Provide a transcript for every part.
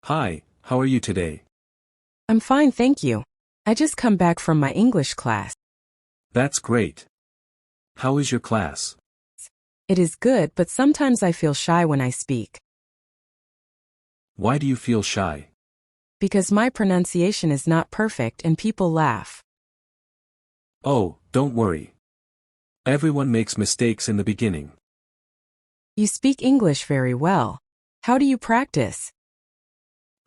Hi, how are you today? I'm fine, thank you. I just come back from my English class. That's great. How is your class? It is good, but sometimes I feel shy when I speak. Why do you feel shy? Because my pronunciation is not perfect and people laugh. Oh, don't worry. Everyone makes mistakes in the beginning. You speak English very well. How do you practice?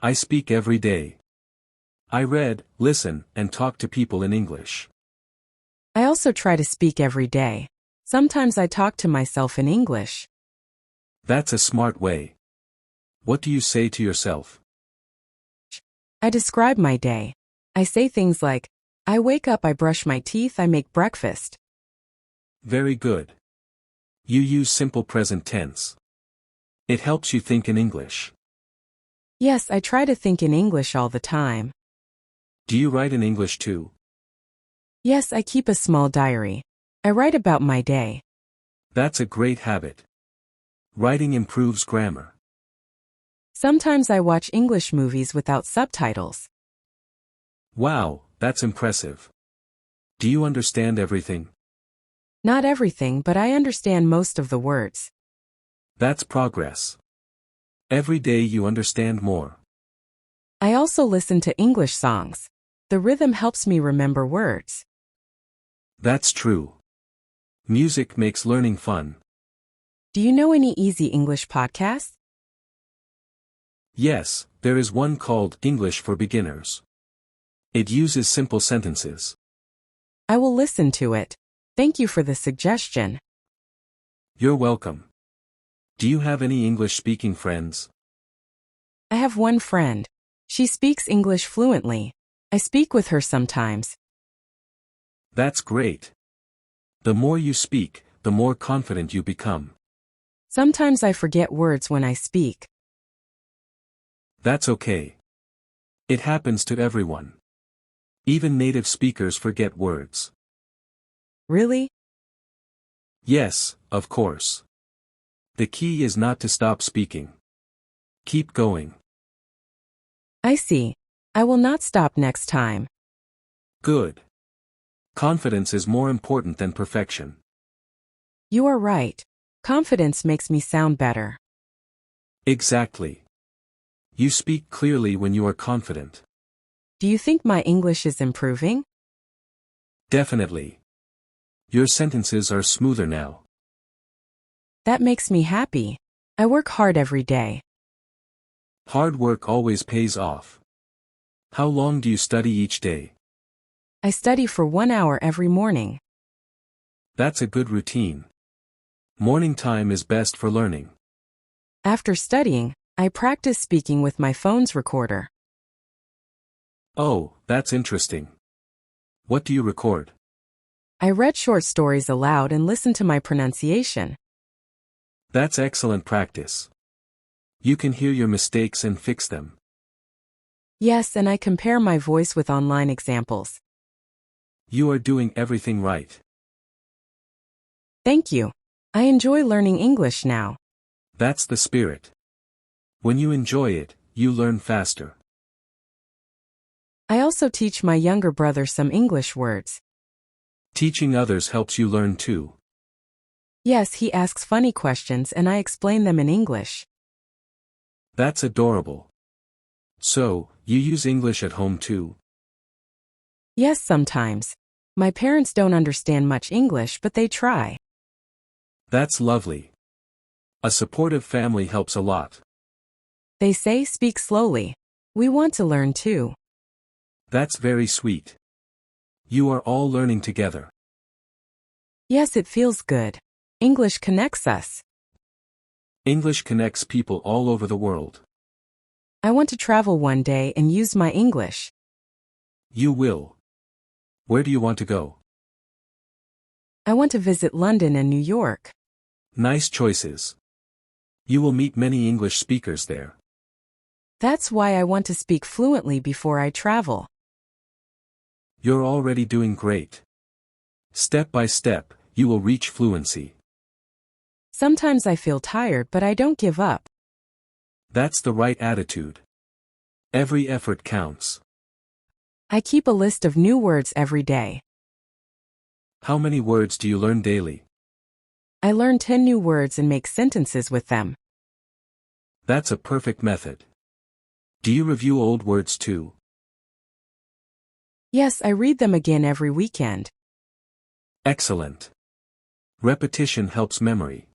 I speak every day. I read, listen, and talk to people in English. I also try to speak every day. Sometimes I talk to myself in English. That's a smart way. What do you say to yourself? I describe my day. I say things like, I wake up, I brush my teeth, I make breakfast. Very good. You use simple present tense. It helps you think in English. Yes, I try to think in English all the time. Do you write in English too? Yes, I keep a small diary. I write about my day. That's a great habit. Writing improves grammar. Sometimes I watch English movies without subtitles. Wow, that's impressive. Do you understand everything? Not everything, but I understand most of the words. That's progress. Every day you understand more. I also listen to English songs. The rhythm helps me remember words. That's true. Music makes learning fun. Do you know any easy English podcasts? Yes, there is one called English for Beginners. It uses simple sentences. I will listen to it. Thank you for the suggestion. You're welcome. Do you have any English-speaking friends? I have one friend. She speaks English fluently. I speak with her sometimes. That's great. The more you speak, the more confident you become. Sometimes I forget words when I speak. That's okay. It happens to everyone. Even native speakers forget words. Really? Yes, of course. The key is not to stop speaking. Keep going. I see. I will not stop next time. Good. Confidence is more important than perfection. You are right. Confidence makes me sound better. Exactly. You speak clearly when you are confident. Do you think my English is improving? Definitely. Your sentences are smoother now. That makes me happy. I work hard every day. Hard work always pays off. How long do you study each day? I study for 1 hour every morning. That's a good routine. Morning time is best for learning. After studying, I practice speaking with my phone's recorder. Oh, that's interesting. What do you record? I read short stories aloud and listen to my pronunciation. That's excellent practice. You can hear your mistakes and fix them. Yes, and I compare my voice with online examples. You are doing everything right. Thank you. I enjoy learning English now. That's the spirit. When you enjoy it, you learn faster. I also teach my younger brother some English words. Teaching others helps you learn too. Yes, he asks funny questions and I explain them in English. That's adorable. So, you use English at home too? Yes, sometimes. My parents don't understand much English, but they try. That's lovely. A supportive family helps a lot. They say speak slowly. We want to learn too. That's very sweet. You are all learning together. Yes, it feels good. English connects us. English connects people all over the world. I want to travel one day and use my English. You will. Where do you want to go? I want to visit London and New York. Nice choices. You will meet many English speakers there. That's why I want to speak fluently before I travel. You're already doing great. Step by step, you will reach fluency. Sometimes I feel tired, but I don't give up. That's the right attitude. Every effort counts. I keep a list of new words every day. How many words do you learn daily? I learn 10 new words and make sentences with them. That's a perfect method. Do you review old words too? Yes, I read them again every weekend. Excellent. Repetition helps memory.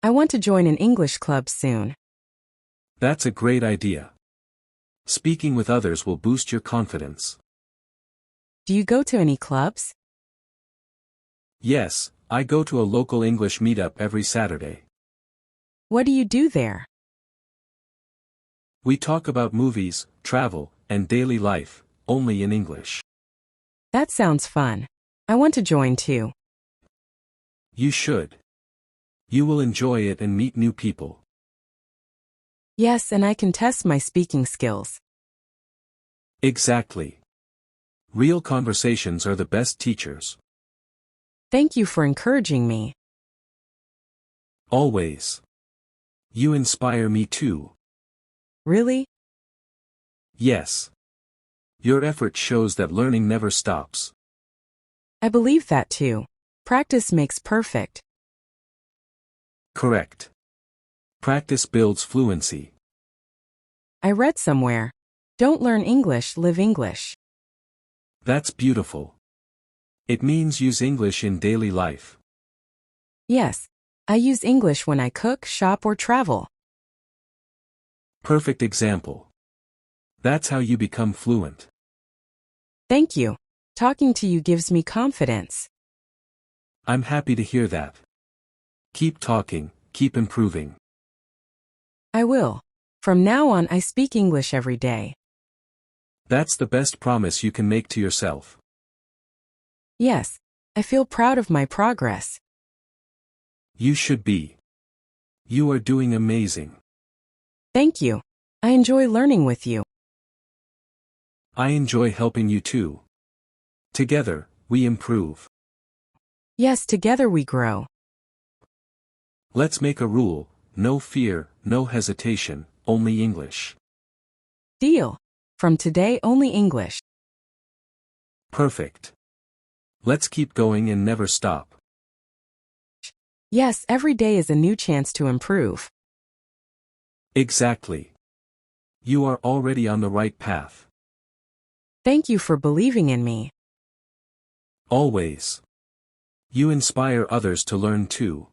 I want to join an English club soon. That's a great idea. Speaking with others will boost your confidence. Do you go to any clubs? Yes, I go to a local English meetup every Saturday. What do you do there? We talk about movies, travel, and daily life, only in English. That sounds fun. I want to join too. You should. You will enjoy it and meet new people. Yes, and I can test my speaking skills. Exactly. Real conversations are the best teachers. Thank you for encouraging me. Always. You inspire me too. Really? Yes. Your effort shows that learning never stops. I believe that too. Practice makes perfect. Correct. Practice builds fluency. I read somewhere. Don't learn English, live English. That's beautiful. It means use English in daily life. Yes. I use English when I cook, shop, or travel. Perfect example. That's how you become fluent. Thank you. Talking to you gives me confidence. I'm happy to hear that. Keep talking, keep improving. I will. From now on, I speak English every day. That's the best promise you can make to yourself. Yes. I feel proud of my progress. You should be. You are doing amazing. Thank you. I enjoy learning with you. I enjoy helping you too. Together, we improve. Yes, together we grow. Let's make a rule: no fear, no hesitation, only English. Deal. From today, only English. Perfect. Let's keep going and never stop. Yes, every day is a new chance to improve. Exactly. You are already on the right path. Thank you for believing in me. Always. You inspire others to learn too.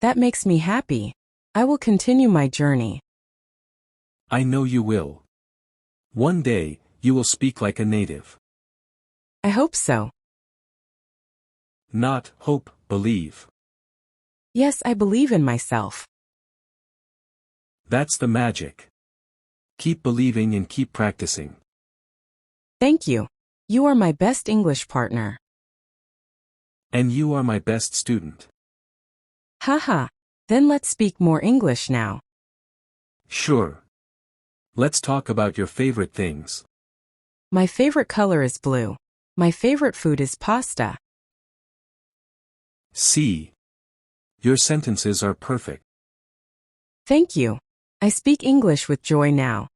That makes me happy. I will continue my journey. I know you will. One day, you will speak like a native. I hope so. Not hope, believe. Yes, I believe in myself. That's the magic. Keep believing and keep practicing. Thank you. You are my best English partner. And you are my best student. Haha. Then let's speak more English now. Sure. Let's talk about your favorite things. My favorite color is blue. My favorite food is pasta. See. Your sentences are perfect. Thank you. I speak English with joy now.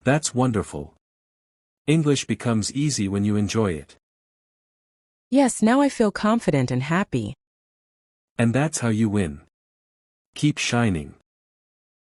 That's wonderful. English becomes easy when you enjoy it. Yes, now I feel confident and happy. And that's how you win. Keep shining.